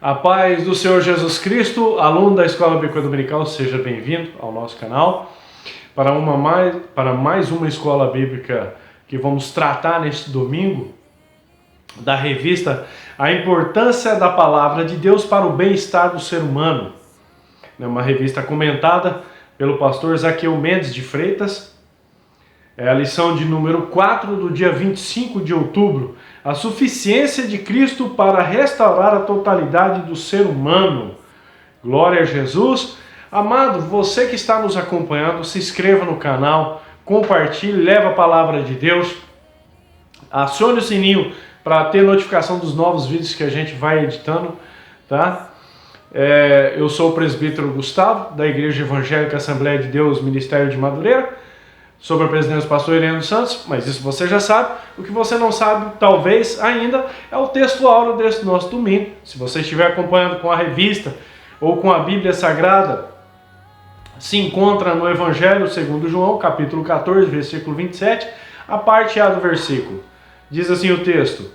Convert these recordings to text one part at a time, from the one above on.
A paz do Senhor Jesus Cristo, aluno da Escola Bíblica Dominical, seja bem-vindo ao nosso canal para mais uma escola bíblica que vamos tratar neste domingo da revista A Importância da Palavra de Deus para o Bem-Estar do Ser Humano. É uma revista comentada pelo pastor Zaqueu Mendes de Freitas. É a lição de número 4 do dia 25 de outubro. A suficiência de Cristo para restaurar a totalidade do ser humano. Glória a Jesus. Amado, você que está nos acompanhando, se inscreva no canal, compartilhe, leve a palavra de Deus. Acione o sininho para ter notificação dos novos vídeos que a gente vai editando, tá? Eu sou o presbítero Gustavo, da Igreja Evangélica Assembleia de Deus, Ministério de Madureira. Sobre a presidência do pastor Irene dos Santos, mas isso você já sabe. O que você não sabe, talvez ainda, é o texto áureo desse nosso domingo. Se você estiver acompanhando com a revista ou com a Bíblia Sagrada, se encontra no Evangelho segundo João, capítulo 14, versículo 27, a parte A do versículo. Diz assim o texto: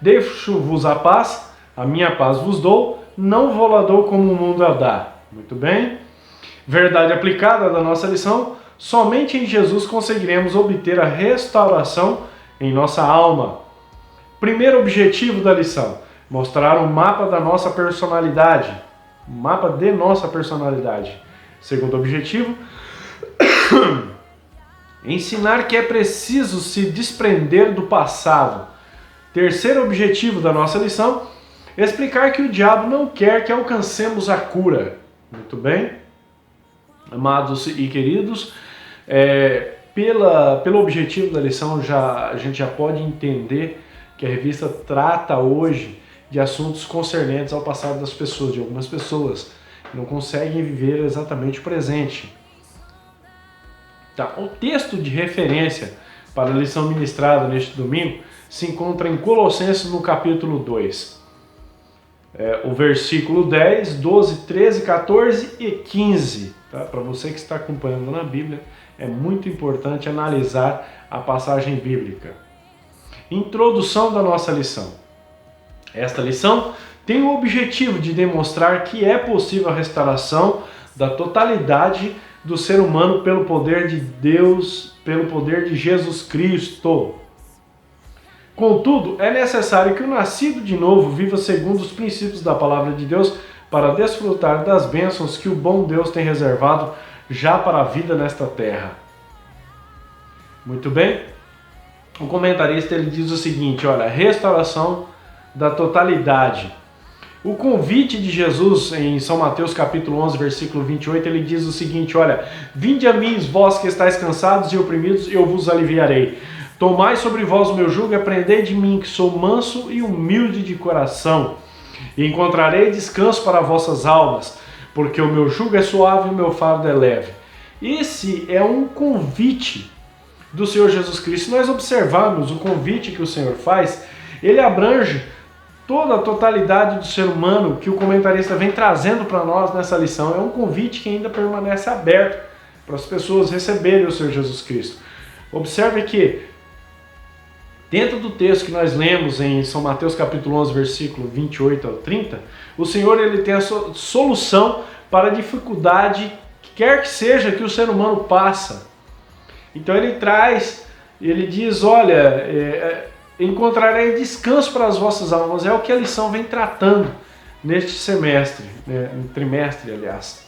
Deixo-vos a paz, a minha paz vos dou, não vou-la dou como o mundo a dá. Muito bem. Verdade aplicada da nossa lição: somente em Jesus conseguiremos obter a restauração em nossa alma. Primeiro objetivo da lição: mostrar um mapa da nossa personalidade. Um mapa de nossa personalidade. Segundo objetivo: ensinar que é preciso se desprender do passado. Terceiro objetivo da nossa lição: explicar que o diabo não quer que alcancemos a cura. Muito bem, amados e queridos, pelo objetivo da lição, a gente já pode entender que a revista trata hoje de assuntos concernentes ao passado das pessoas, de algumas pessoas que não conseguem viver exatamente o presente. Tá? O texto de referência para a lição ministrada neste domingo se encontra em Colossenses no capítulo 2. O versículo 10, 12, 13, 14 e 15. Tá? Para você que está acompanhando na Bíblia, é muito importante analisar a passagem bíblica. Introdução da nossa lição. Esta lição tem o objetivo de demonstrar que é possível a restauração da totalidade do ser humano pelo poder de Deus, pelo poder de Jesus Cristo. Contudo, é necessário que o nascido de novo viva segundo os princípios da palavra de Deus para desfrutar das bênçãos que o bom Deus tem reservado já para a vida nesta terra. Muito bem. O comentarista ele diz o seguinte, olha, restauração da totalidade. O convite de Jesus em São Mateus capítulo 11, versículo 28, ele diz o seguinte, olha, vinde a mim, vós que estáis cansados e oprimidos, eu vos aliviarei. Tomai sobre vós o meu jugo e aprendei de mim, que sou manso e humilde de coração, e encontrarei descanso para vossas almas, porque o meu jugo é suave e o meu fardo é leve. Esse é um convite do Senhor Jesus Cristo. Se nós observarmos o convite que o Senhor faz, ele abrange toda a totalidade do ser humano que o comentarista vem trazendo para nós nessa lição. É um convite que ainda permanece aberto para as pessoas receberem o Senhor Jesus Cristo. Observe que dentro do texto que nós lemos em São Mateus capítulo 11, versículo 28 ao 30, o Senhor ele tem a solução para a dificuldade que quer que seja que o ser humano passa. Então ele diz, olha, encontrarei descanso para as vossas almas. É o que a lição vem tratando neste semestre, no trimestre, aliás.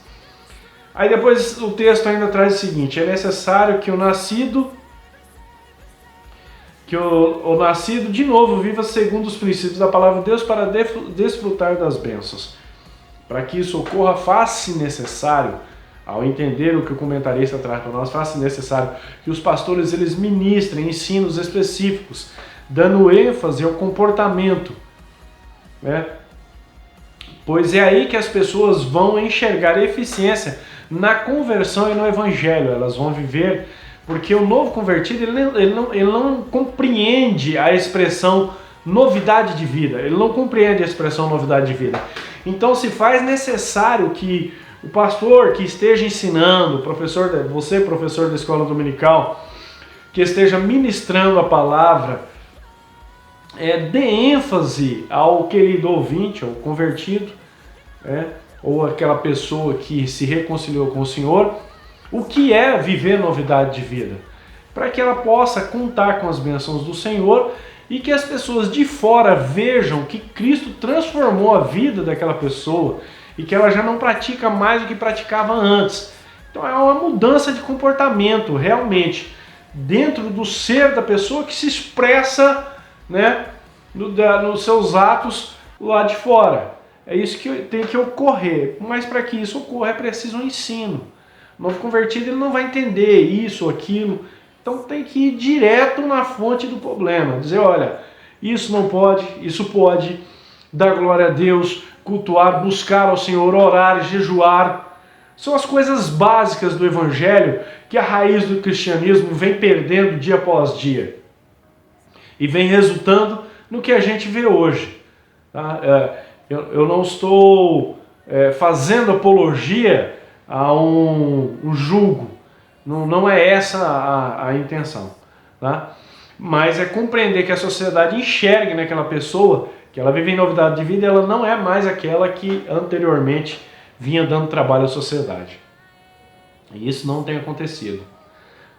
Aí depois o texto ainda traz o seguinte, é necessário que o nascido de novo viva segundo os princípios da palavra de Deus para desfrutar das bênçãos. Para que isso ocorra, faz-se necessário, ao entender o que o comentarista traz para nós, faz-se necessário que os pastores eles ministrem ensinos específicos, dando ênfase ao comportamento, né? Pois é aí que as pessoas vão enxergar eficiência na conversão e no evangelho. Elas vão viver, porque o novo convertido ele não compreende a expressão novidade de vida, ele não compreende a expressão novidade de vida. Então se faz necessário que o pastor que esteja ensinando, você professor da escola dominical, que esteja ministrando a palavra, dê ênfase ao querido ouvinte, ao convertido, ou aquela pessoa que se reconciliou com o Senhor, o que é viver novidade de vida, para que ela possa contar com as bênçãos do Senhor e que as pessoas de fora vejam que Cristo transformou a vida daquela pessoa e que ela já não pratica mais o que praticava antes. Então é uma mudança de comportamento realmente dentro do ser da pessoa que se expressa, né, nos seus atos lá de fora. É isso que tem que ocorrer, mas para que isso ocorra é preciso um ensino. O novo convertido ele não vai entender isso ou aquilo, então tem que ir direto na fonte do problema, dizer, olha, isso não pode, isso pode, dar glória a Deus, cultuar, buscar ao Senhor, orar, jejuar. São as coisas básicas do Evangelho que a raiz do cristianismo vem perdendo dia após dia e vem resultando no que a gente vê hoje. Tá? Eu não estou fazendo apologia a um julgo, não é essa a intenção. Tá? Mas é compreender que a sociedade enxergue naquela pessoa que ela vive em novidade de vida e ela não é mais aquela que anteriormente vinha dando trabalho à sociedade. E isso não tem acontecido.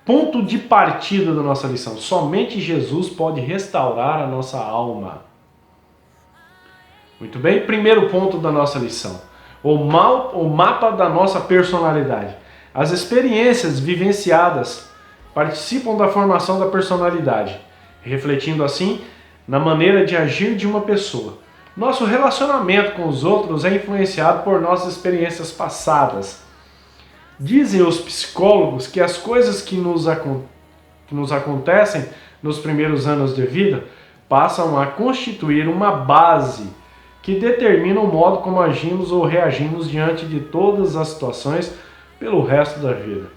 Ponto de partida da nossa lição. Somente Jesus pode restaurar a nossa alma. Muito bem? Primeiro ponto da nossa lição. O mapa da nossa personalidade. As experiências vivenciadas participam da formação da personalidade, refletindo assim na maneira de agir de uma pessoa. Nosso relacionamento com os outros é influenciado por nossas experiências passadas. Dizem os psicólogos que as coisas que nos acontecem nos primeiros anos de vida passam a constituir uma base que determina o modo como agimos ou reagimos diante de todas as situações pelo resto da vida.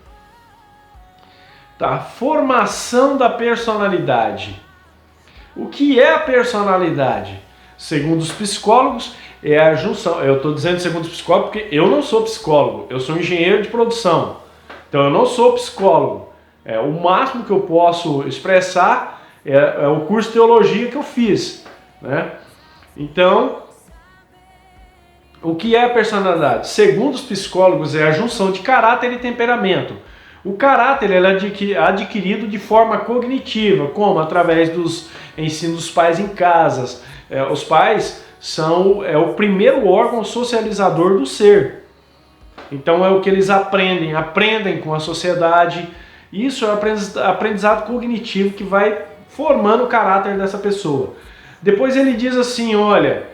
Tá, formação da personalidade. O que é a personalidade? Segundo os psicólogos, é a junção. Eu estou dizendo segundo os psicólogos porque eu não sou psicólogo, eu sou engenheiro de produção. Então eu não sou psicólogo. O máximo que eu posso expressar é o curso de teologia que eu fiz. Né? Então, o que é a personalidade? Segundo os psicólogos, é a junção de caráter e temperamento. O caráter ele é adquirido de forma cognitiva, como através dos ensinos dos pais em casas. Os pais são o primeiro órgão socializador do ser. Então é o que eles aprendem com a sociedade. Isso é o aprendizado cognitivo que vai formando o caráter dessa pessoa. Depois ele diz assim, olha,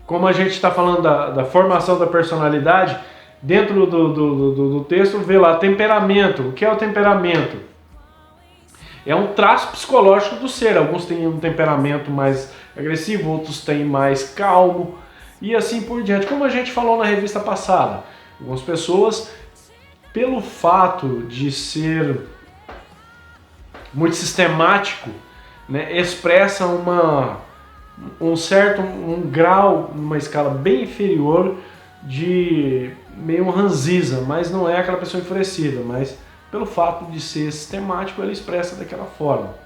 como a gente está falando da formação da personalidade, dentro do texto vê lá temperamento. O que é o temperamento? É um traço psicológico do ser. Alguns têm um temperamento mais agressivo, outros têm mais calmo e assim por diante. Como a gente falou na revista passada, algumas pessoas, pelo fato de ser muito sistemático, né, expressam um grau, uma escala bem inferior de meio ranziza, mas não é aquela pessoa enfurecida, mas pelo fato de ser sistemático, ele expressa daquela forma.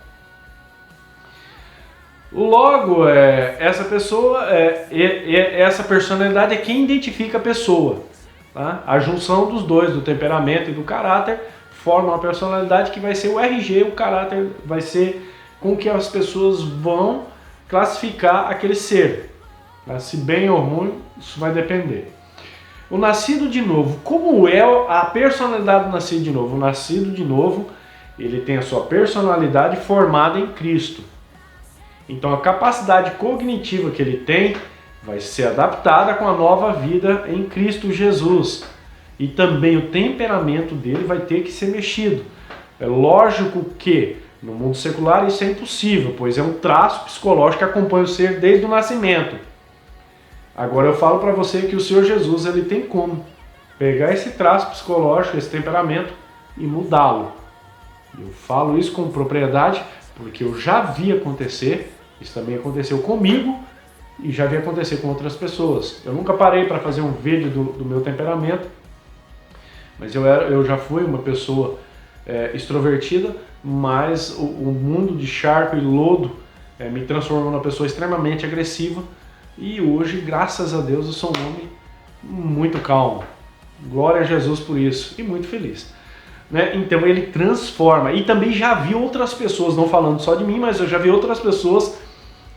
Logo, essa pessoa, essa personalidade é quem identifica a pessoa. Tá? A junção dos dois, do temperamento e do caráter, forma uma personalidade que vai ser o RG, o caráter vai ser com que as pessoas vão classificar aquele ser. Tá? Se bem ou ruim, isso vai depender. O nascido de novo, como é a personalidade do nascido de novo? O nascido de novo, ele tem a sua personalidade formada em Cristo. Então a capacidade cognitiva que ele tem vai ser adaptada com a nova vida em Cristo Jesus. E também o temperamento dele vai ter que ser mexido. É lógico que no mundo secular isso é impossível, pois é um traço psicológico que acompanha o ser desde o nascimento. Agora eu falo para você que o Senhor Jesus ele tem como pegar esse traço psicológico, esse temperamento e mudá-lo. Eu falo isso com propriedade porque eu já vi acontecer, isso também aconteceu comigo e já vi acontecer com outras pessoas. Eu nunca parei para fazer um vídeo do meu temperamento, mas eu já fui uma pessoa extrovertida, mas o mundo de charco e lodo me transformou numa pessoa extremamente agressiva e hoje, graças a Deus, eu sou um homem muito calmo. Glória a Jesus por isso e muito feliz. Né? Então ele transforma. E também já vi outras pessoas, não falando só de mim, mas eu já vi outras pessoas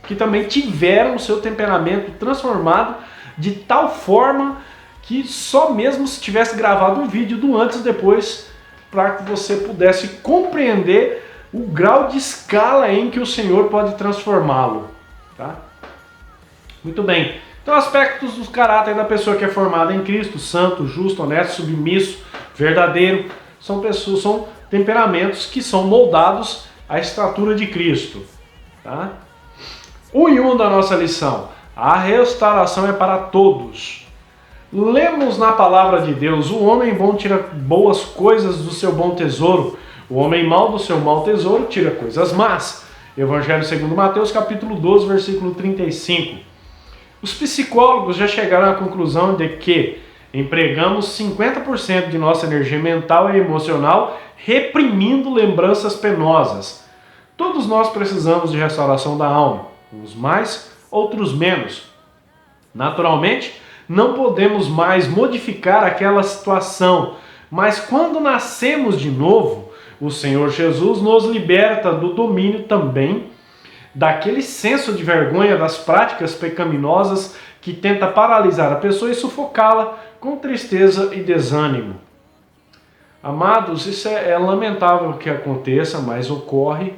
que também tiveram o seu temperamento transformado de tal forma que só mesmo se tivesse gravado um vídeo do antes e depois para que você pudesse compreender o grau de escala em que o Senhor pode transformá-lo. Tá? Muito bem. Então, aspectos do caráter da pessoa que é formada em Cristo: santo, justo, honesto, submisso, verdadeiro. São temperamentos que são moldados à estatura de Cristo. Tá? 1 e 1 da nossa lição. A restauração é para todos. Lemos na palavra de Deus: o homem bom tira boas coisas do seu bom tesouro, o homem mau do seu mau tesouro tira coisas más. Evangelho segundo Mateus, capítulo 12, versículo 35. Os psicólogos já chegaram à conclusão de que empregamos 50% de nossa energia mental e emocional reprimindo lembranças penosas. Todos nós precisamos de restauração da alma, uns mais, outros menos. Naturalmente, não podemos mais modificar aquela situação, mas quando nascemos de novo, o Senhor Jesus nos liberta do domínio também daquele senso de vergonha das práticas pecaminosas que tenta paralisar a pessoa e sufocá-la com tristeza e desânimo. Amados, isso é lamentável que aconteça, mas ocorre,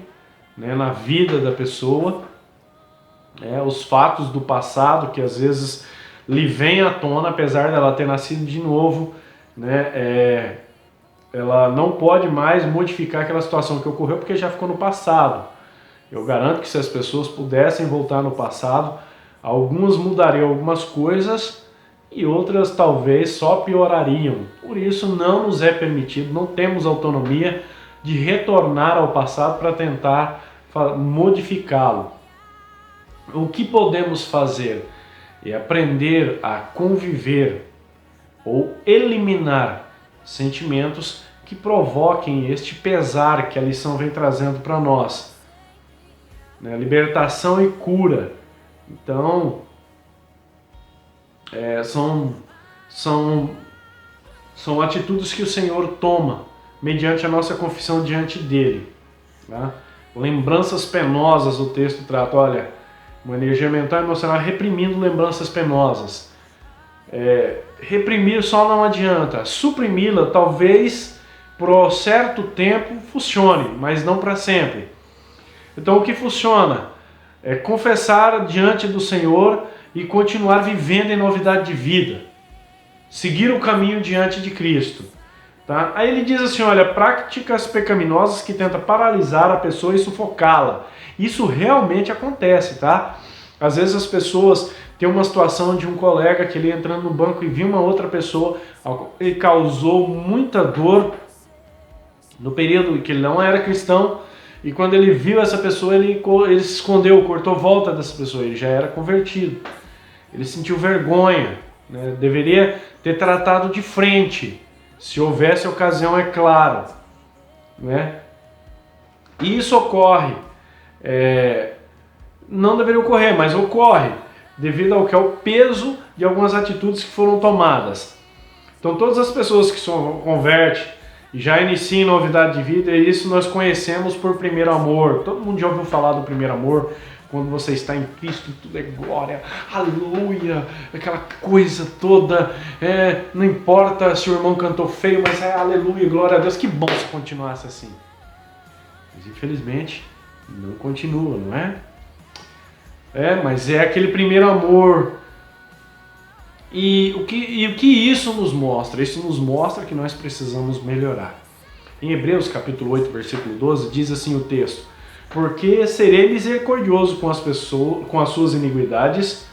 né, na vida da pessoa. Os fatos do passado que às vezes lhe vêm à tona, apesar dela ter nascido de novo, né, ela não pode mais modificar aquela situação que ocorreu porque já ficou no passado. Eu garanto que se as pessoas pudessem voltar no passado, algumas mudariam algumas coisas e outras talvez só piorariam. Por isso não nos é permitido, não temos autonomia de retornar ao passado para tentar modificá-lo. O que podemos fazer é aprender a conviver ou eliminar sentimentos que provoquem este pesar que a lição vem trazendo para nós. Libertação e cura. Então, são atitudes que o Senhor toma mediante a nossa confissão diante dele. Tá? Lembranças penosas, o texto trata, olha, uma energia mental e emocional reprimindo lembranças penosas. Reprimir só não adianta, suprimi-la talvez por certo tempo funcione, mas não para sempre. Então o que funciona é confessar diante do Senhor e continuar vivendo em novidade de vida. Seguir o caminho diante de Cristo. Tá? Aí ele diz assim, olha, práticas pecaminosas que tentam paralisar a pessoa e sufocá-la. Isso realmente acontece, tá? Às vezes as pessoas têm uma situação de um colega que ele entrando no banco e viu uma outra pessoa, ele causou muita dor no período em que ele não era cristão. E quando ele viu essa pessoa, ele se escondeu, cortou volta dessa pessoa, ele já era convertido. Ele sentiu vergonha, né? Deveria ter tratado de frente, se houvesse ocasião, é claro. Né? E isso ocorre, não deveria ocorrer, mas ocorre, devido ao que é o peso de algumas atitudes que foram tomadas. Então todas as pessoas que se convertem, já inicia em novidade de vida, e isso nós conhecemos por primeiro amor. Todo mundo já ouviu falar do primeiro amor, quando você está em Cristo, tudo é glória, aleluia, aquela coisa toda, não importa se o irmão cantou feio, mas aleluia, glória a Deus, que bom se continuasse assim. Mas infelizmente, não continua, não é? Mas é aquele primeiro amor. E o que isso nos mostra? Isso nos mostra que nós precisamos melhorar. Em Hebreus capítulo 8, versículo 12, diz assim o texto: porque serei misericordioso com as pessoas, com as suas iniquidades,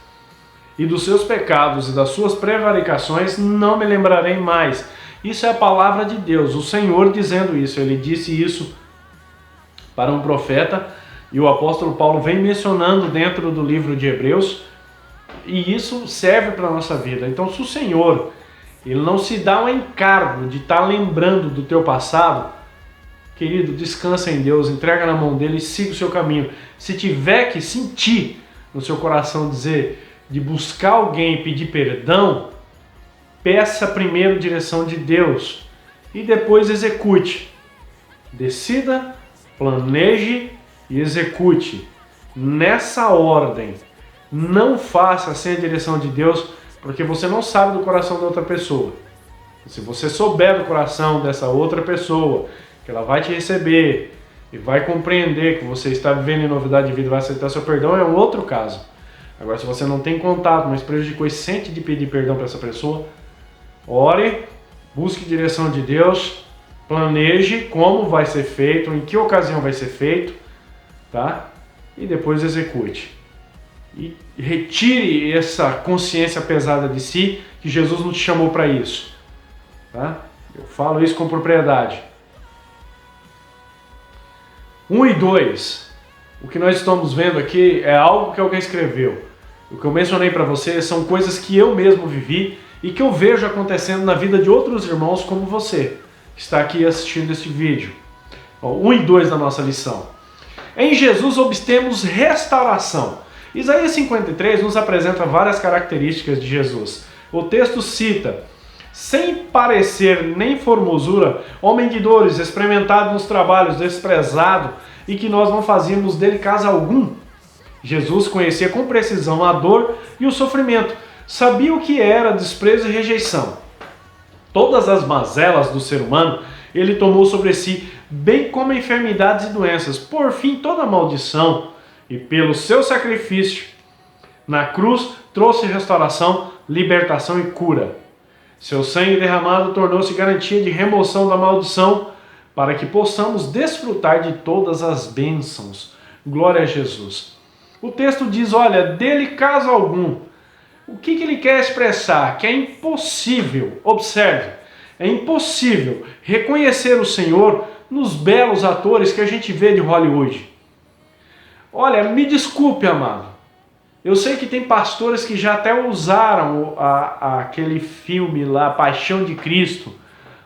e dos seus pecados e das suas prevaricações não me lembrarei mais. Isso é a palavra de Deus, o Senhor dizendo isso. Ele disse isso para um profeta, e o apóstolo Paulo vem mencionando dentro do livro de Hebreus. E isso serve para a nossa vida. Então, se o Senhor ele não se dá um encargo de estar lembrando do teu passado, querido, descansa em Deus, entrega na mão dele e siga o seu caminho. Se tiver que sentir no seu coração dizer de buscar alguém e pedir perdão, peça primeiro direção de Deus e depois execute. Decida, planeje e execute. Nessa ordem. Não faça sem a direção de Deus, porque você não sabe do coração da outra pessoa. Se você souber do coração dessa outra pessoa, que ela vai te receber e vai compreender que você está vivendo em novidade de vida e vai aceitar seu perdão, é um outro caso. Agora, se você não tem contato, mas prejudicou e sente de pedir perdão para essa pessoa, ore, busque direção de Deus, planeje como vai ser feito, em que ocasião vai ser feito, tá? E depois execute. E retire essa consciência pesada de si, que Jesus não te chamou para isso. Tá? Eu falo isso com propriedade. 1 e 2. O que nós estamos vendo aqui é algo que alguém escreveu. O que eu mencionei para você são coisas que eu mesmo vivi e que eu vejo acontecendo na vida de outros irmãos como você, que está aqui assistindo este vídeo. 1 e 2 da nossa lição. Em Jesus obtemos restauração. Isaías 53 nos apresenta várias características de Jesus. O texto cita: sem parecer nem formosura, homem de dores, experimentado nos trabalhos, desprezado, e que nós não fazíamos dele caso algum. Jesus conhecia com precisão a dor e o sofrimento, sabia o que era desprezo e rejeição. Todas as mazelas do ser humano ele tomou sobre si, bem como enfermidades e doenças, por fim toda maldição, e pelo seu sacrifício na cruz trouxe restauração, libertação e cura. Seu sangue derramado tornou-se garantia de remoção da maldição, para que possamos desfrutar de todas as bênçãos. Glória a Jesus. O texto diz, olha, dele caso algum. O que ele quer expressar? Que é impossível, observe, é impossível reconhecer o Senhor nos belos atores que a gente vê de Hollywood. Olha, me desculpe, amado. Eu sei que tem pastores que já até usaram aquele filme lá, Paixão de Cristo,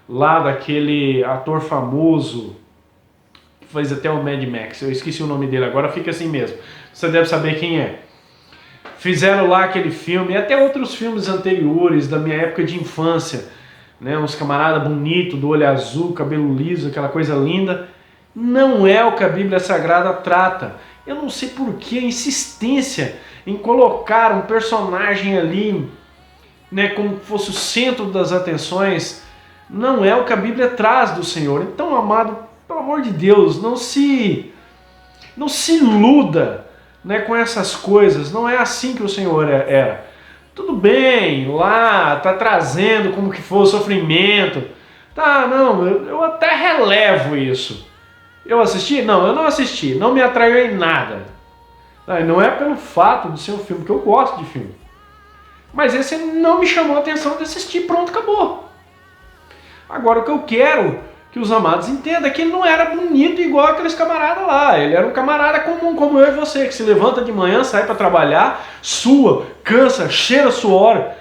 lá daquele ator famoso, que fez até o Mad Max, eu esqueci o nome dele agora, fica assim mesmo. Você deve saber quem é. Fizeram lá aquele filme, e até outros filmes anteriores, da minha época de infância, né? Uns camaradas bonitos, do olho azul, cabelo liso, aquela coisa linda. Não é o que a Bíblia Sagrada trata. Eu não sei por que a insistência em colocar um personagem ali, né, como fosse o centro das atenções. Não é o que a Bíblia traz do Senhor. Então, amado, pelo amor de Deus, não se iluda, né, com essas coisas. Não é assim que o Senhor era. Tudo bem, lá tá trazendo como que for o sofrimento. Tá, não, eu até relevo isso. Eu assisti? Não, eu não assisti. Não me atraiu em nada. Não é pelo fato de ser um filme, que eu gosto de filme. Mas esse não me chamou a atenção de assistir. Pronto, acabou. Agora, o que eu quero que os amados entendam é que ele não era bonito igual aqueles camaradas lá. Ele era um camarada comum, como eu e você, que se levanta de manhã, sai para trabalhar, sua, cansa, cheira suor.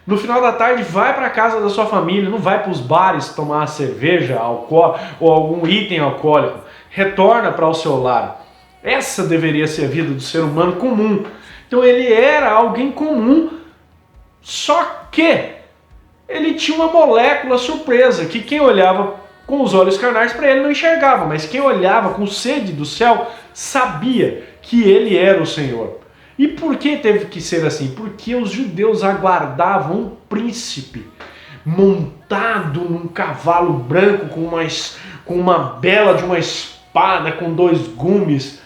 No final da tarde vai para a casa da sua família, não vai para os bares tomar cerveja, álcool ou algum item alcoólico. Retorna para o seu lar. Essa deveria ser a vida do ser humano comum. Então ele era alguém comum, só que ele tinha uma molécula surpresa, que quem olhava com os olhos carnais para ele não enxergava, mas quem olhava com sede do céu sabia que ele era o Senhor. E por que teve que ser assim? Porque os judeus aguardavam um príncipe montado num cavalo branco com uma bela de uma espada com 2 gumes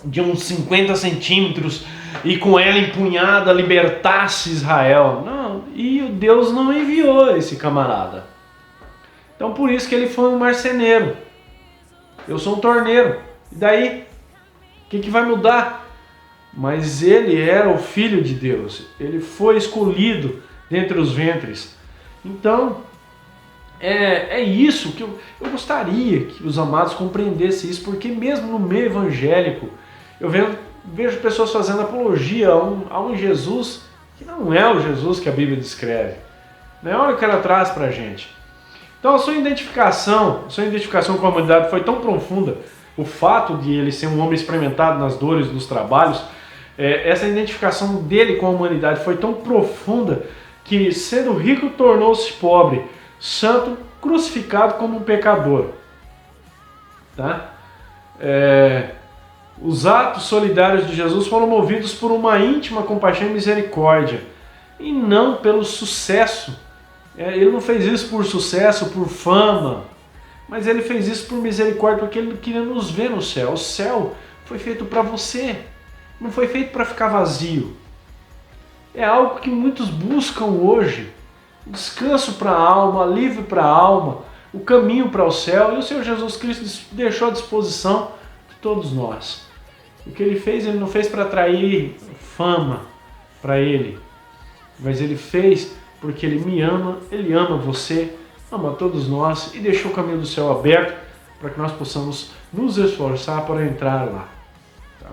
de uns 50 centímetros e com ela empunhada libertasse Israel. Não, e Deus não enviou esse camarada. Então por isso que ele foi um marceneiro. Eu sou um torneiro. E daí? O que vai mudar? Mas ele era o Filho de Deus. Ele foi escolhido dentre os ventres. Então, é isso que eu gostaria que os amados compreendessem isso, porque mesmo no meio evangélico, eu vejo pessoas fazendo apologia a um Jesus que não é o Jesus que a Bíblia descreve. Não é o que ela traz pra gente. Então a sua identificação com a humanidade foi tão profunda, o fato de ele ser um homem experimentado nas dores, nos trabalhos, essa identificação dele com a humanidade foi tão profunda que, sendo rico, tornou-se pobre, santo, crucificado como um pecador. Tá? Os atos solidários de Jesus foram movidos por uma íntima compaixão e misericórdia, e não pelo sucesso. Ele não fez isso por sucesso, por fama, mas ele fez isso por misericórdia, porque ele queria nos ver no céu. O céu foi feito para você, não foi feito para ficar vazio. É algo que muitos buscam hoje, descanso para a alma, alívio para a alma, o caminho para o céu, e o Senhor Jesus Cristo deixou à disposição de todos nós. O que ele fez, ele não fez para atrair fama para ele, mas ele fez porque ele me ama, ele ama você, ama todos nós e deixou o caminho do céu aberto para que nós possamos nos esforçar para entrar lá. Tá?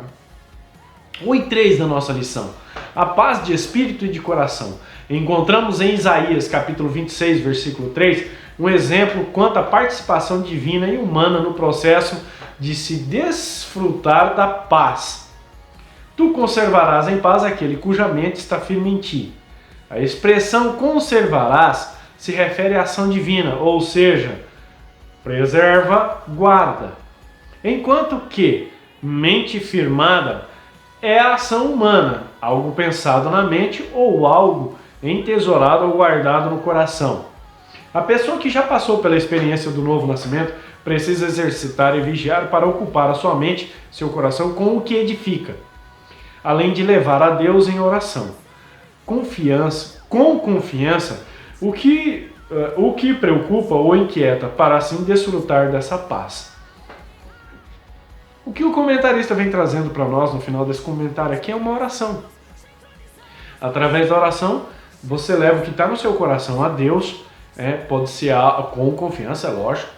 1:3 da nossa lição. A paz de espírito e de coração. Encontramos em Isaías, capítulo 26, versículo 3, um exemplo quanto à participação divina e humana no processo de se desfrutar da paz. Tu conservarás em paz aquele cuja mente está firme em ti. A expressão conservarás se refere à ação divina, ou seja, preserva, guarda. Enquanto que mente firmada é a ação humana, algo pensado na mente ou algo entesourado ou guardado no coração. A pessoa que já passou pela experiência do novo nascimento precisa exercitar e vigiar para ocupar a sua mente, seu coração com o que edifica, além de levar a Deus em oração. Com confiança, o que preocupa ou inquieta, para assim desfrutar dessa paz. O que o comentarista vem trazendo para nós no final desse comentário aqui é uma oração. Através da oração, você leva o que está no seu coração a Deus, pode ser com confiança, é lógico,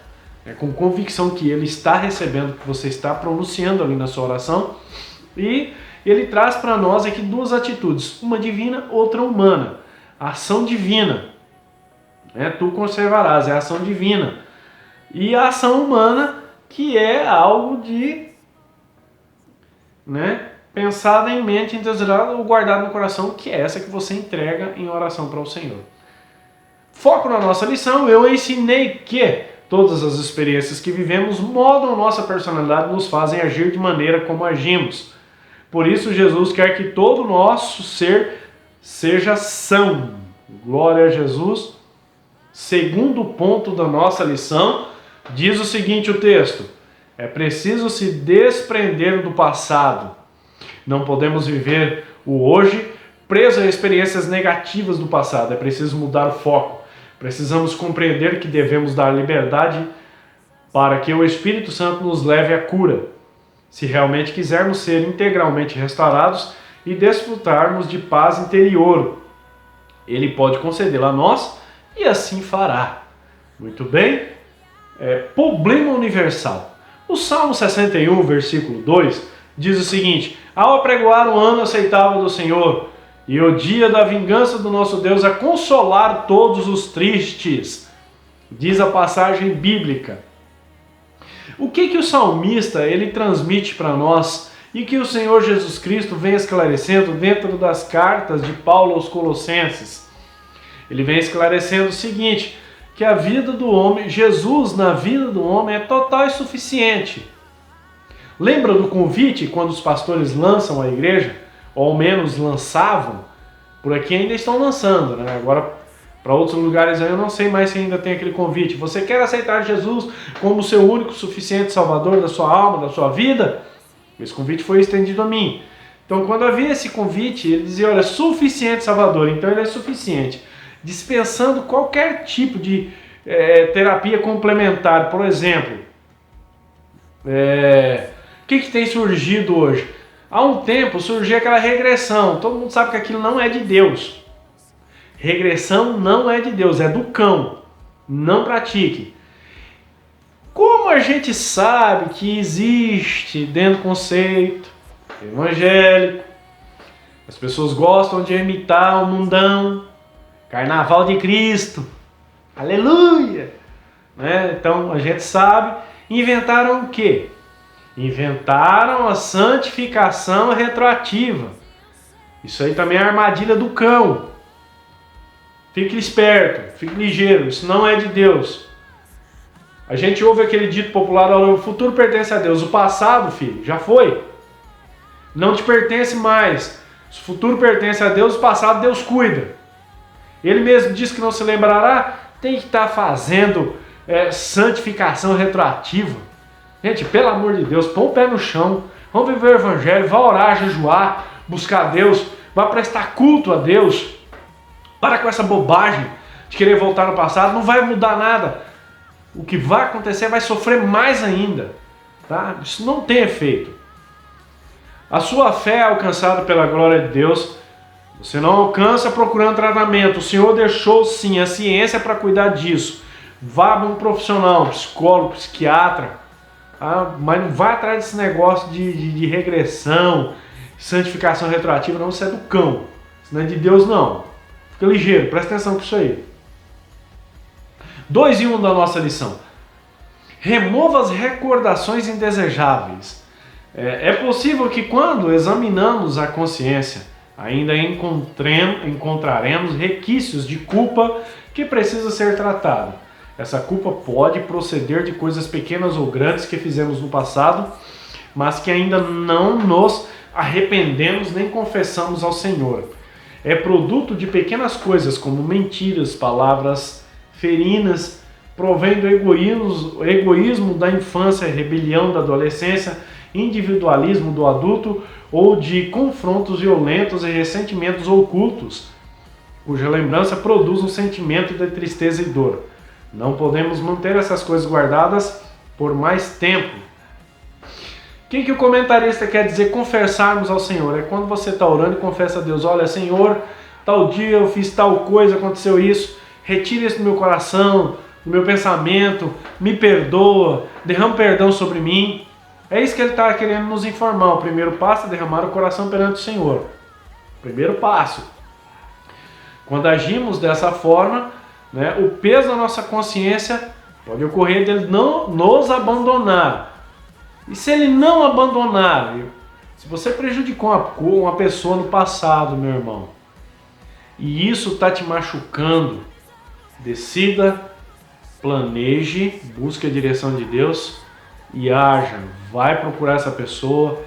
com convicção que Ele está recebendo o que você está pronunciando ali na sua oração, e Ele traz para nós aqui duas atitudes, uma divina, outra humana. A ação divina, tu conservarás, é a ação divina. E a ação humana, que é algo de, pensada em mente, entesourada ou guardado no coração, que é essa que você entrega em oração para o Senhor. Foco na nossa lição, eu ensinei que todas as experiências que vivemos moldam nossa personalidade, nos fazem agir de maneira como agimos. Por isso, Jesus quer que todo o nosso ser seja são. Glória a Jesus. Segundo ponto da nossa lição, diz o seguinte o texto: é preciso se desprender do passado. Não podemos viver o hoje preso a experiências negativas do passado. É preciso mudar o foco. Precisamos compreender que devemos dar liberdade para que o Espírito Santo nos leve à cura, se realmente quisermos ser integralmente restaurados e desfrutarmos de paz interior. Ele pode concedê-la a nós e assim fará. Muito bem? Problema universal. O Salmo 61, versículo 2, diz o seguinte: ao apregoar o ano aceitável do Senhor e o dia da vingança do nosso Deus, a consolar todos os tristes, diz a passagem bíblica. O que o salmista ele transmite para nós e que o Senhor Jesus Cristo vem esclarecendo dentro das cartas de Paulo aos Colossenses? Ele vem esclarecendo o seguinte, que a vida do homem, Jesus na vida do homem é total e suficiente. Lembra do convite quando os pastores lançam a igreja? Ou ao menos lançavam? Por aqui ainda estão lançando, Agora, para outros lugares aí eu não sei mais se ainda tem aquele convite. Você quer aceitar Jesus como seu único, suficiente Salvador da sua alma, da sua vida? Esse convite foi estendido a mim. Então, quando havia esse convite, ele dizia, olha, suficiente Salvador, então ele é suficiente. Dispensando qualquer tipo de terapia complementar. Por exemplo, o que tem surgido hoje? Há um tempo surgiu aquela regressão. Todo mundo sabe que aquilo não é de Deus. Regressão não é de Deus, é do cão. Não pratique. Como a gente sabe que existe dentro do conceito evangélico, as pessoas gostam de imitar o mundão, Carnaval de Cristo, aleluia! né? Então a gente sabe, inventaram o quê? Inventaram a santificação retroativa. Isso aí também é a armadilha do cão. Fique esperto, fique ligeiro, isso não é de Deus. A gente ouve aquele dito popular, o futuro pertence a Deus, o passado, filho, já foi. Não te pertence mais. Se o futuro pertence a Deus, o passado Deus cuida. Ele mesmo diz que não se lembrará, tem que estar fazendo santificação retroativa. Gente, pelo amor de Deus, põe o pé no chão, vamos viver o evangelho, vá orar, jejuar, buscar Deus, vá prestar culto a Deus. Para com essa bobagem de querer voltar no passado, não vai mudar nada. O que vai acontecer vai sofrer mais ainda. Tá? Isso não tem efeito. A sua fé é alcançada pela glória de Deus. Você não alcança procurando tratamento. O Senhor deixou sim a ciência para cuidar disso. Vá para um profissional, um psicólogo, psiquiatra. Tá? Mas não vai atrás desse negócio de regressão, santificação retroativa. Não, isso é do cão. Isso não é de Deus, não. Fica ligeiro, presta atenção com isso aí. 2 em 1 da nossa lição. Remova as recordações indesejáveis. É possível que quando examinamos a consciência, ainda encontraremos requisitos de culpa que precisa ser tratado. Essa culpa pode proceder de coisas pequenas ou grandes que fizemos no passado, mas que ainda não nos arrependemos nem confessamos ao Senhor. É produto de pequenas coisas como mentiras, palavras ferinas, provém do egoísmo da infância, rebelião da adolescência, individualismo do adulto ou de confrontos violentos e ressentimentos ocultos, cuja lembrança produz um sentimento de tristeza e dor. Não podemos manter essas coisas guardadas por mais tempo. O que o comentarista quer dizer confessarmos ao Senhor? É quando você está orando e confessa a Deus, olha, Senhor, tal dia eu fiz tal coisa, aconteceu isso, retira isso do meu coração, do meu pensamento, me perdoa, derrama perdão sobre mim. É isso que ele está querendo nos informar. O primeiro passo é derramar o coração perante o Senhor. Primeiro passo. Quando agimos dessa forma, né, o peso da nossa consciência pode ocorrer dele não nos abandonar. E se ele não abandonar, se você prejudicou uma pessoa no passado, meu irmão, e isso está te machucando, decida, planeje, busque a direção de Deus e haja. Vai procurar essa pessoa,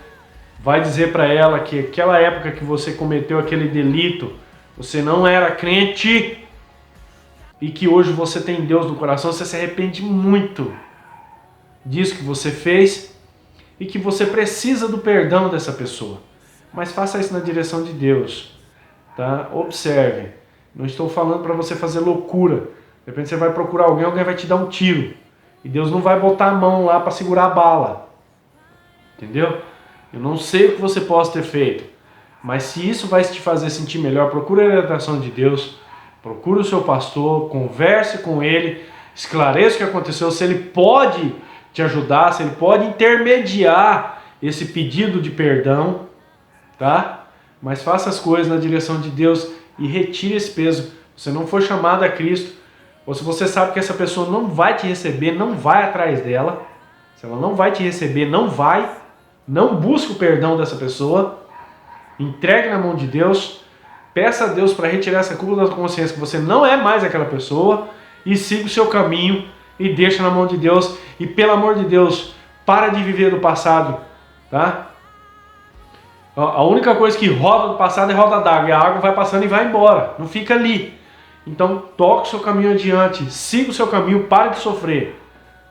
vai dizer para ela que aquela época que você cometeu aquele delito, você não era crente e que hoje você tem Deus no coração, você se arrepende muito disso que você fez e que você precisa do perdão dessa pessoa. Mas faça isso na direção de Deus, tá? Observe, não estou falando para você fazer loucura. De repente você vai procurar alguém vai te dar um tiro e Deus não vai botar a mão lá para segurar a bala. Entendeu? Eu não sei o que você possa ter feito, mas se isso vai te fazer sentir melhor, procure a orientação de Deus, procure o seu pastor, converse com ele, esclareça o que aconteceu, se ele pode te ajudar, se ele pode intermediar esse pedido de perdão, tá? Mas faça as coisas na direção de Deus e retire esse peso. Você não foi chamado a Cristo, ou se você sabe que essa pessoa não vai te receber, não vai atrás dela. Se ela não vai te receber, não busque o perdão dessa pessoa, entregue na mão de Deus, peça a Deus para retirar essa culpa da consciência que você não é mais aquela pessoa e siga o seu caminho e deixa na mão de Deus. E pelo amor de Deus, para de viver do passado, tá? A única coisa que roda do passado é roda d'água, e a água vai passando e vai embora, não fica ali. Então toque o seu caminho adiante, siga o seu caminho, pare de sofrer,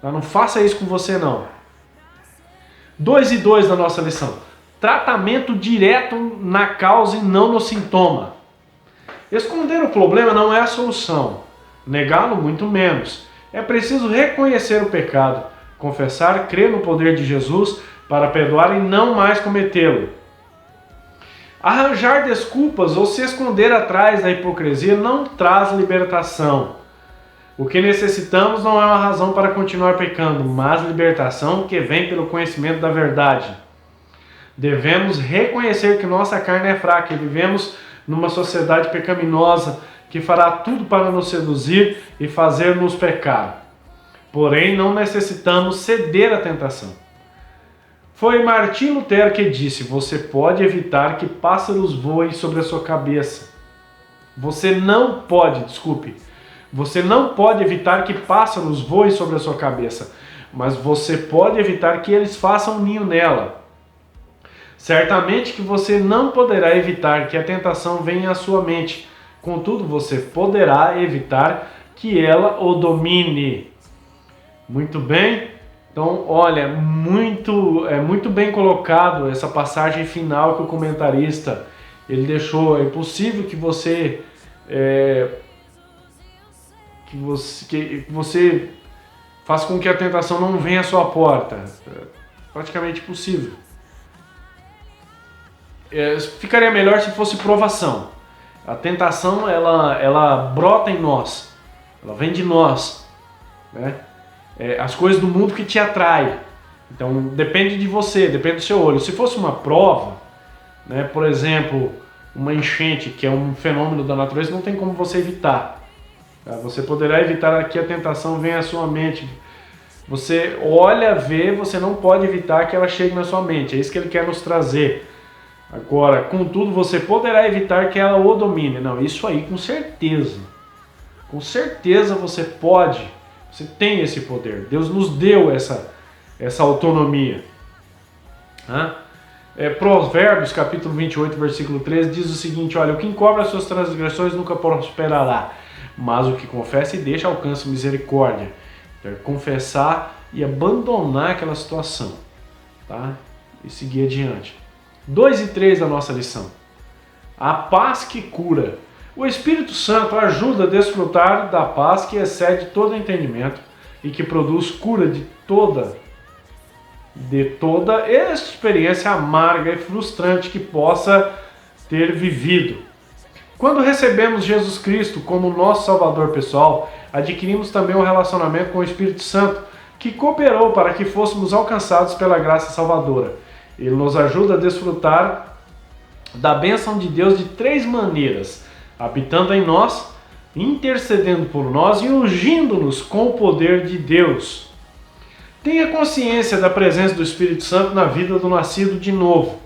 tá? Não faça isso com você não. 2 e 2 da nossa lição. Tratamento direto na causa e não no sintoma. Esconder o problema não é a solução, negá-lo muito menos. É preciso reconhecer o pecado, confessar, crer no poder de Jesus para perdoar e não mais cometê-lo. Arranjar desculpas ou se esconder atrás da hipocrisia não traz libertação. O que necessitamos não é uma razão para continuar pecando, mas libertação que vem pelo conhecimento da verdade. Devemos reconhecer que nossa carne é fraca e vivemos numa sociedade pecaminosa que fará tudo para nos seduzir e fazer-nos pecar. Porém, não necessitamos ceder à tentação. Foi Martim Lutero que disse: você pode evitar que pássaros voem sobre a sua cabeça. Você não pode evitar que pássaros voem sobre a sua cabeça, mas você pode evitar que eles façam um ninho nela. Certamente que você não poderá evitar que a tentação venha à sua mente, contudo você poderá evitar que ela o domine. Muito bem? Então, olha, muito bem colocado essa passagem final que o comentarista ele deixou. É impossível que você faça com que a tentação não venha à sua porta. É praticamente impossível. Ficaria melhor se fosse provação. A tentação ela brota em nós, ela vem de nós, né? As coisas do mundo que te atraem. Então depende de você, depende do seu olho. Se fosse uma prova, né, por exemplo, uma enchente, que é um fenômeno da natureza, não tem como você evitar. Tá? Você poderá evitar que a tentação venha à sua mente. Você olha, vê, você não pode evitar que ela chegue na sua mente. É isso que ele quer nos trazer. Agora, contudo, você poderá evitar que ela o domine. Não, isso aí com certeza. Com certeza você pode. Você tem esse poder. Deus nos deu essa autonomia. Provérbios, capítulo 28, versículo 13, diz o seguinte: olha, o que encobre as suas transgressões nunca prosperará, mas o que confessa e deixa alcança misericórdia. Então, confessar e abandonar aquela situação, tá? E seguir adiante. 2 e 3 da nossa lição. A paz que cura. O Espírito Santo ajuda a desfrutar da paz que excede todo entendimento e que produz cura de toda experiência amarga e frustrante que possa ter vivido. Quando recebemos Jesus Cristo como nosso Salvador pessoal, adquirimos também um relacionamento com o Espírito Santo, que cooperou para que fôssemos alcançados pela graça salvadora. Ele nos ajuda a desfrutar da bênção de Deus de 3 maneiras: habitando em nós, intercedendo por nós e ungindo-nos com o poder de Deus. Tenha consciência da presença do Espírito Santo na vida do nascido de novo.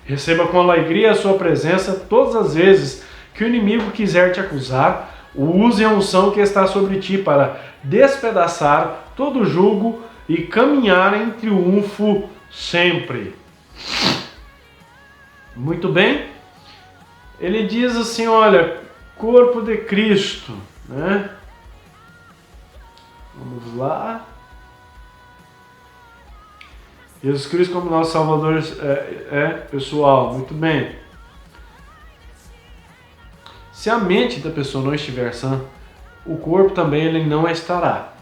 Receba com alegria a sua presença todas as vezes que o inimigo quiser te acusar. Use a unção que está sobre ti para despedaçar todo jugo e caminhar em triunfo sempre. Muito bem? Ele diz assim, olha, corpo de Cristo, né? Vamos lá. Jesus Cristo como nosso Salvador pessoal, muito bem. Se a mente da pessoa não estiver sã, o corpo também ele não estará.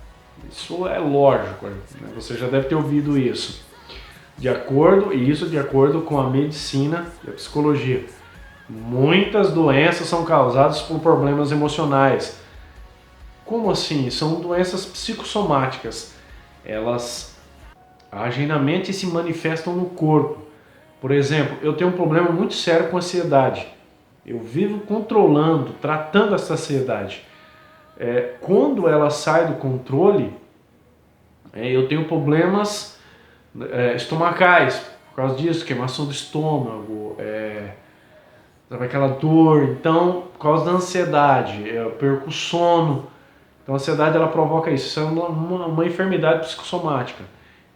Isso é lógico, né? Você já deve ter ouvido isso. De acordo com a medicina e a psicologia. Muitas doenças são causadas por problemas emocionais. Como assim? São doenças psicossomáticas. Elas agem na mente e se manifestam no corpo. Por exemplo, eu tenho um problema muito sério com ansiedade. Eu vivo controlando, tratando essa ansiedade. Quando ela sai do controle, eu tenho problemas estomacais, por causa disso, queimação do estômago, sabe, aquela dor. Então, por causa da ansiedade, eu perco o sono. Então a ansiedade ela provoca isso. Isso é uma enfermidade psicossomática.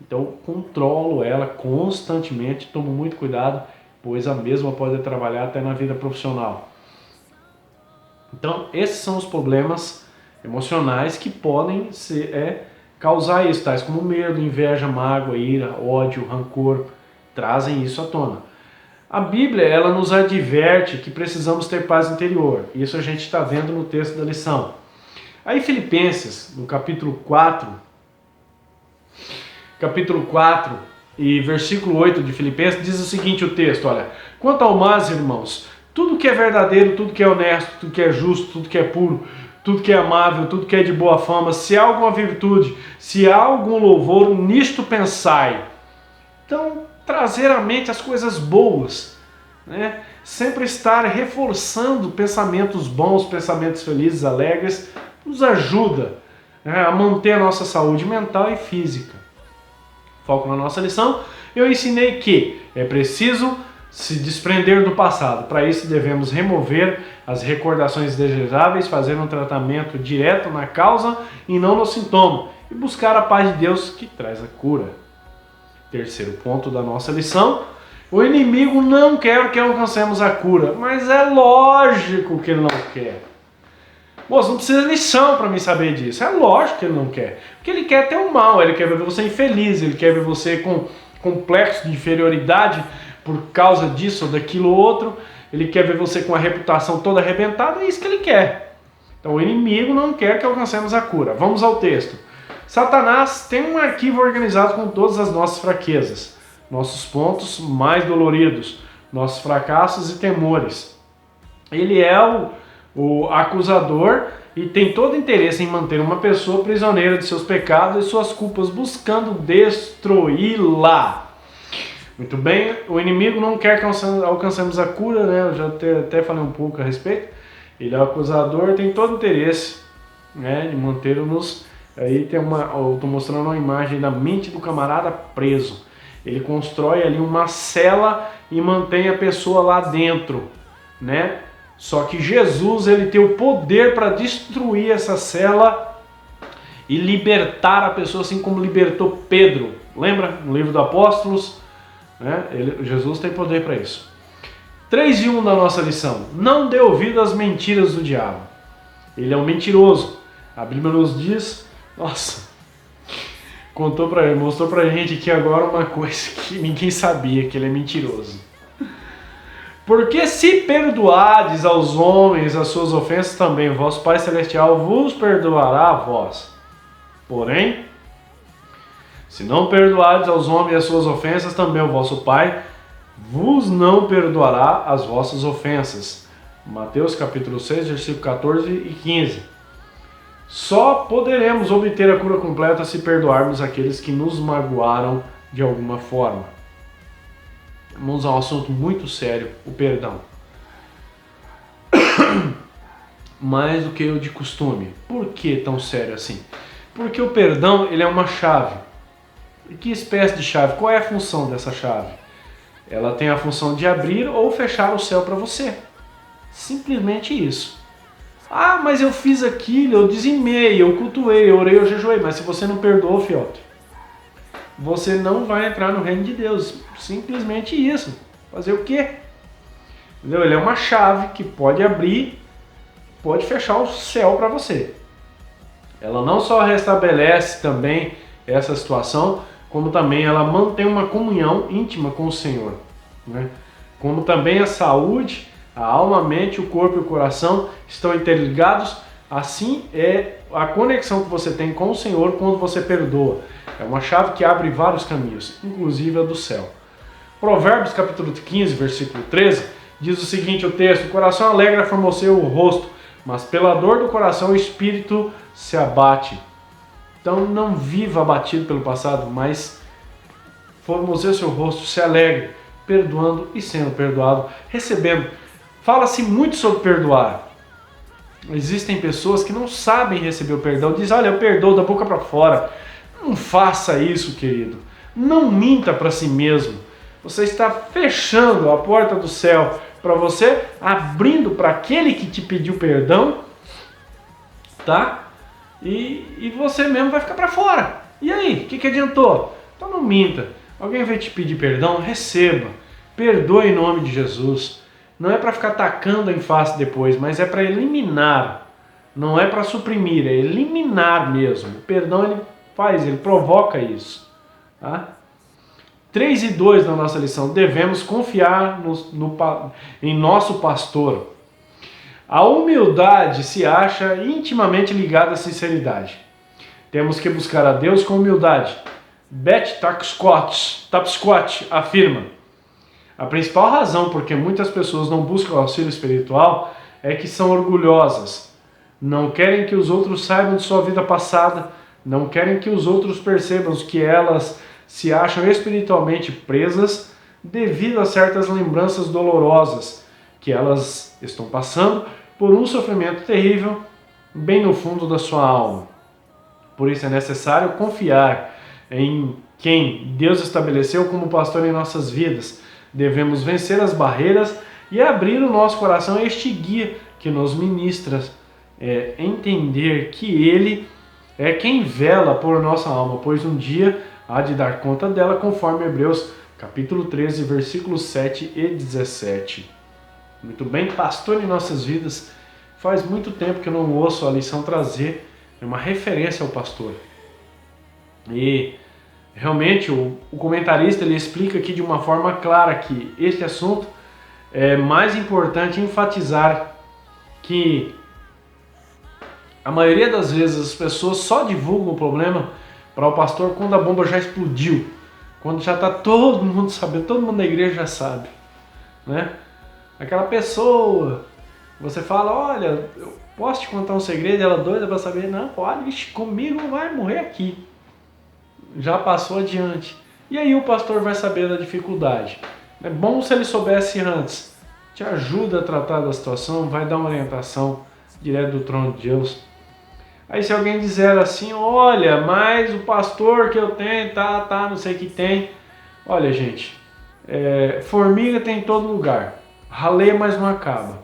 Então eu controlo ela constantemente, tomo muito cuidado, pois a mesma pode trabalhar até na vida profissional. Então esses são os problemas emocionais que podem causar isso, tais como medo, inveja, mágoa, ira, ódio, rancor, trazem isso à tona. A Bíblia ela nos adverte que precisamos ter paz interior. Isso a gente está vendo no texto da lição. Aí Filipenses, no capítulo 4 e versículo 8 de Filipenses, diz o seguinte o texto, olha: quanto ao mais, irmãos, tudo que é verdadeiro, tudo que é honesto, tudo que é justo, tudo que é puro, tudo que é amável, tudo que é de boa fama, se há alguma virtude, se há algum louvor, nisto pensai. Então, trazer à mente as coisas boas, né? Sempre estar reforçando pensamentos bons, pensamentos felizes, alegres, nos ajuda né, a manter a nossa saúde mental e física. Foco na nossa lição, eu ensinei que é preciso se desprender do passado. Para isso devemos remover as recordações desejáveis, fazer um tratamento direto na causa e não no sintoma, e buscar a paz de Deus que traz a cura. Terceiro ponto da nossa lição: o inimigo não quer que alcancemos a cura, mas é lógico que ele não quer. Moço, não precisa de lição para mim saber disso. É lógico que ele não quer. Porque ele quer ter o mal, ele quer ver você infeliz, ele quer ver você com complexo de inferioridade por causa disso ou daquilo outro. Ele quer ver você com a reputação toda arrebentada, é isso que ele quer. Então o inimigo não quer que alcancemos a cura. Vamos ao texto. Satanás tem um arquivo organizado com todas as nossas fraquezas, nossos pontos mais doloridos, nossos fracassos e temores. Ele é o acusador e tem todo interesse em manter uma pessoa prisioneira de seus pecados e suas culpas, buscando destruí-la. Muito bem, o inimigo não quer que alcancemos a cura, né? Eu já até falei um pouco a respeito. Ele é o acusador, tem todo interesse, né, de manter-nos. Aí eu estou mostrando uma imagem da mente do camarada preso. Ele constrói ali uma cela e mantém a pessoa lá dentro, né? Só que Jesus, ele tem o poder para destruir essa cela e libertar a pessoa, assim como libertou Pedro. Lembra? No livro dos Apóstolos, né? Jesus tem poder para isso. 3:1 da nossa lição: não dê ouvido às mentiras do diabo. Ele é um mentiroso. A Bíblia nos diz, nossa, mostrou pra gente aqui agora uma coisa que ninguém sabia, que ele é mentiroso. Porque se perdoardes aos homens as suas ofensas, também o vosso Pai Celestial vos perdoará a vós. Porém, se não perdoardes aos homens as suas ofensas, também o vosso Pai vos não perdoará as vossas ofensas. Mateus capítulo 6, versículo 14 e 15. Só poderemos obter a cura completa se perdoarmos aqueles que nos magoaram de alguma forma. Vamos a um assunto muito sério, o perdão. Mais do que o de costume. Por que tão sério assim? Porque o perdão, ele é uma chave. E que espécie de chave? Qual é a função dessa chave? Ela tem a função de abrir ou fechar o céu para você. Simplesmente isso. Ah, mas eu fiz aquilo, eu dizimei, eu cultuei, eu orei, eu jejuei. Mas se você não perdoou, fiote, você não vai entrar no reino de Deus. Simplesmente isso. Fazer o quê? Entendeu? Ele é uma chave que pode abrir, pode fechar o céu para você. Ela não só restabelece também essa situação, como também ela mantém uma comunhão íntima com o Senhor, né? Como também a saúde, a alma, a mente, o corpo e o coração estão interligados. Assim é a conexão que você tem com o Senhor quando você perdoa. É uma chave que abre vários caminhos, inclusive a do céu. Provérbios capítulo 15, versículo 13, diz o seguinte, o texto: o coração alegra formoseia o rosto, mas pela dor do coração o espírito se abate. Então não viva abatido pelo passado, mas formoseie o seu rosto, se alegre, perdoando e sendo perdoado, recebendo. Fala-se muito sobre perdoar. Existem pessoas que não sabem receber o perdão, dizem, olha, eu perdoo da boca para fora. Não faça isso, querido. Não minta para si mesmo. Você está fechando a porta do céu para você, abrindo para aquele que te pediu perdão, tá? E você mesmo vai ficar para fora. E aí, o que adiantou? Então não minta. Alguém vai te pedir perdão? Receba. Perdoe em nome de Jesus. Não é para ficar tacando em face depois, mas é para eliminar. Não é para suprimir, é eliminar mesmo. O perdão ele provoca isso. Tá? 3 e 2 da nossa lição. Devemos confiar em nosso pastor. A humildade se acha intimamente ligada à sinceridade. Temos que buscar a Deus com humildade. Beth Tapscott afirma: a principal razão por que muitas pessoas não buscam auxílio espiritual é que são orgulhosas. Não querem que os outros saibam de sua vida passada, não querem que os outros percebam que elas se acham espiritualmente presas devido a certas lembranças dolorosas que elas estão passando por um sofrimento terrível bem no fundo da sua alma. Por isso é necessário confiar em quem Deus estabeleceu como pastor em nossas vidas. Devemos vencer as barreiras e abrir o nosso coração a este guia que nos ministra, entender que Ele é quem vela por nossa alma, pois um dia há de dar conta dela, conforme Hebreus capítulo 13, versículos 7 e 17. Muito bem, pastor em nossas vidas. Faz muito tempo que eu não ouço a lição trazer uma referência ao pastor. E realmente o comentarista ele explica aqui de uma forma clara que este assunto é mais importante enfatizar que a maioria das vezes as pessoas só divulgam o problema para o pastor quando a bomba já explodiu, quando já está todo mundo sabendo, todo mundo da igreja já sabe, né? Aquela pessoa, você fala, olha, eu posso te contar um segredo, ela doida para saber, não, pode, comigo vai morrer aqui. Já passou adiante. E aí o pastor vai saber da dificuldade. É bom se ele soubesse antes. Te ajuda a tratar da situação, vai dar uma orientação direto do trono de Deus. Aí se alguém dizer assim, olha, mas o pastor que eu tenho, não sei o que tem. Olha, gente, formiga tem em todo lugar. Raleia, mas não acaba.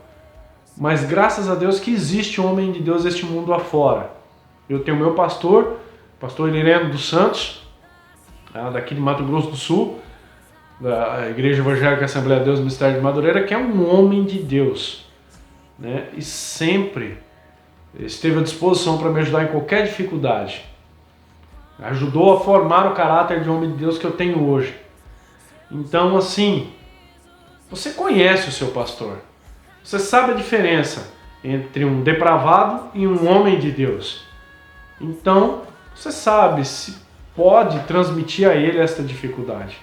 Mas graças a Deus que existe um homem de Deus neste mundo afora. Eu tenho meu pastor Ireno dos Santos, daqui de Mato Grosso do Sul, da Igreja Evangélica Assembleia de Deus Ministério de Madureira, que é um homem de Deus, né? E sempre esteve à disposição para me ajudar em qualquer dificuldade. Ajudou a formar o caráter de homem de Deus que eu tenho hoje. Então, assim, você conhece o seu pastor. Você sabe a diferença entre um depravado e um homem de Deus. Então, você sabe se pode transmitir a ele esta dificuldade.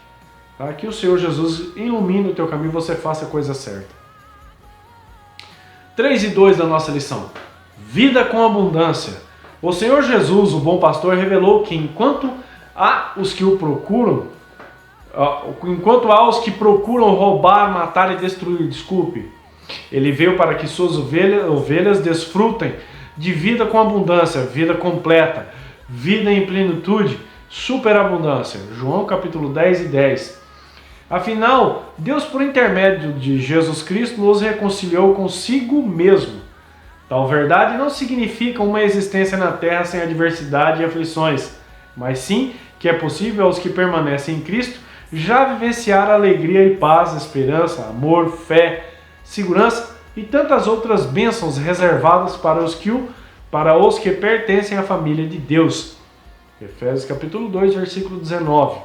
Tá? Que o Senhor Jesus ilumine o teu caminho e você faça a coisa certa. 3 e 2 da nossa lição. Vida com abundância. O Senhor Jesus, o bom pastor, revelou que enquanto há os que procuram roubar, matar e destruir, ele veio para que suas ovelhas desfrutem de vida com abundância, vida completa, vida em plenitude, superabundância. João capítulo 10 e 10. Afinal, Deus, por intermédio de Jesus Cristo, nos reconciliou consigo mesmo. Tal verdade não significa uma existência na terra sem adversidade e aflições, mas sim que é possível aos que permanecem em Cristo já vivenciar alegria e paz, esperança, amor, fé, segurança e tantas outras bênçãos reservadas para os que pertencem à família de Deus. Efésios capítulo 2, versículo 19.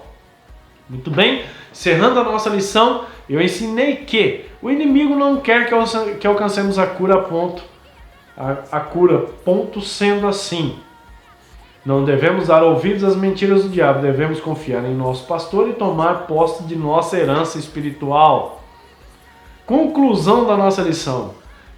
Muito bem, encerrando a nossa lição, eu ensinei que o inimigo não quer que alcancemos a cura, ponto sendo assim. Não devemos dar ouvidos às mentiras do diabo, devemos confiar em nosso pastor e tomar posse de nossa herança espiritual. Conclusão da nossa lição.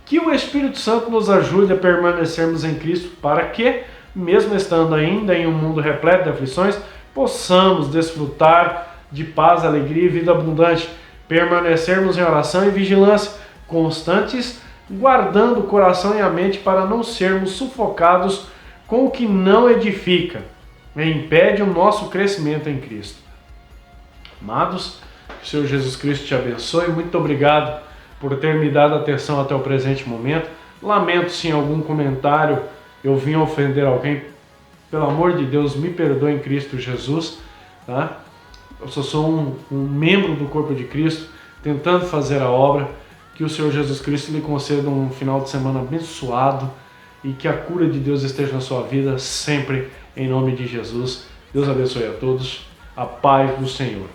Que o Espírito Santo nos ajude a permanecermos em Cristo para que, mesmo estando ainda em um mundo repleto de aflições, possamos desfrutar de paz, alegria e vida abundante, permanecermos em oração e vigilância constantes, guardando o coração e a mente para não sermos sufocados com o que não edifica e impede o nosso crescimento em Cristo. Amados, que o Senhor Jesus Cristo te abençoe. Muito obrigado por ter me dado atenção até o presente momento. Lamento se em algum comentário eu vim ofender alguém. Pelo amor de Deus, me perdoe em Cristo Jesus. Tá? Eu só sou um membro do corpo de Cristo, tentando fazer a obra. Que o Senhor Jesus Cristo lhe conceda um final de semana abençoado e que a cura de Deus esteja na sua vida sempre, em nome de Jesus. Deus abençoe a todos. A paz do Senhor.